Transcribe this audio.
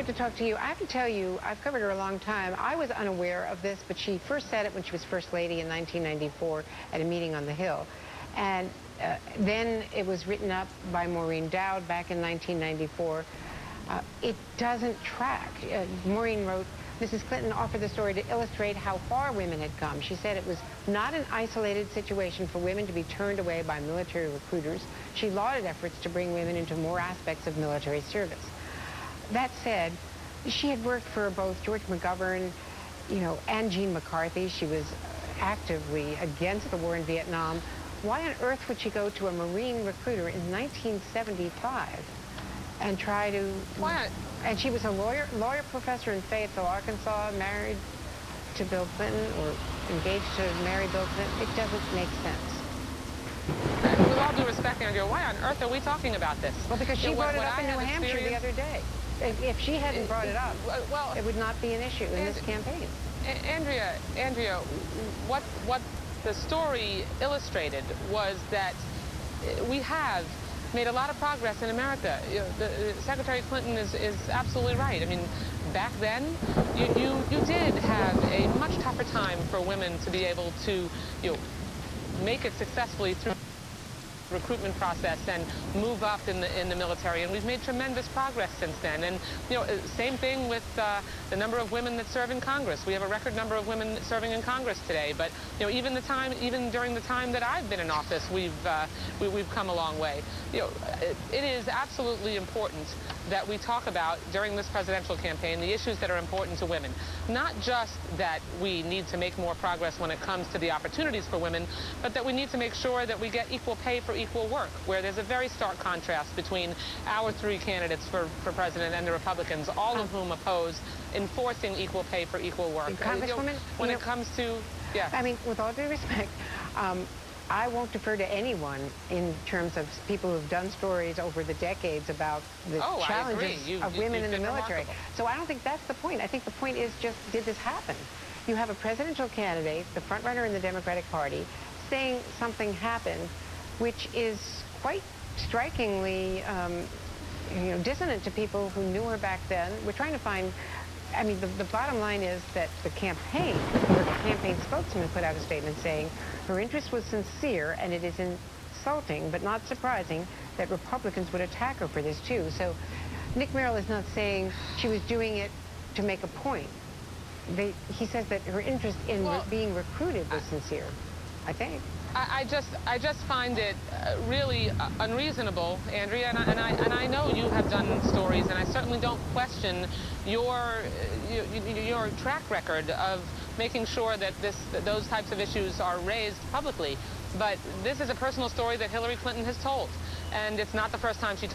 to talk to you. I have to tell you, I've covered her a long time. I was unaware of this, but she first said it when she was First Lady in 1994 at a meeting on the Hill. And then it was written up by Maureen Dowd back in 1994. It doesn't track. Maureen wrote, Mrs. Clinton offered the story to illustrate how far women had come. She said it was not an isolated situation for women to be turned away by military recruiters. She lauded efforts to bring women into more aspects of military service. That said, she had worked for both George McGovern, and Gene McCarthy. She was actively against the war in Vietnam. Why on earth would she go to a Marine recruiter in 1975 and try to... Why? And she was a lawyer professor in Fayetteville, Arkansas, married to Bill Clinton, or engaged to marry Bill Clinton. It doesn't make sense. With all due respect, Andrea, why on earth are we talking about this? Well, because she brought it up in New Hampshire the other day. If she hadn't brought it up, it would not be an issue in this campaign. Andrea, what the story illustrated was that we have made a lot of progress in America. Secretary Clinton is absolutely right. I mean, back then, you did have a much tougher time for women to be able to, make it successfully through recruitment process and move up in the military, and we've made tremendous progress since then. And same thing with the number of women that serve in Congress. We have a record number of women serving in Congress today. But even during the time that I've been in office, we've come a long way. It is absolutely important that we talk about during this presidential campaign the issues that are important to women. Not just that we need to make more progress when it comes to the opportunities for women, but that we need to make sure that we get equal pay for equal work, where there's a very stark contrast between our three candidates for president and the Republicans, all of whom oppose enforcing equal pay for equal work. Congresswoman, when it comes to, yeah. I mean, with all due respect, I won't defer to anyone in terms of people who've done stories over the decades about the challenges of women in the military. Remarkable. So I don't think that's the point. I think the point is just, did this happen? You have a presidential candidate, the front runner in the Democratic Party, saying something happened, which is quite strikingly dissonant to people who knew her back then. We're trying to find, I mean, the bottom line is that the campaign spokesman put out a statement saying her interest was sincere, and it is insulting but not surprising that Republicans would attack her for this too. So Nick Merrill is not saying she was doing it to make a point. He says that her interest in being recruited was sincere, I think. I just find it really unreasonable, Andrea, and I know you have done stories, and I certainly don't question your track record of making sure that those types of issues are raised publicly. But this is a personal story that Hillary Clinton has told, and it's not the first time she told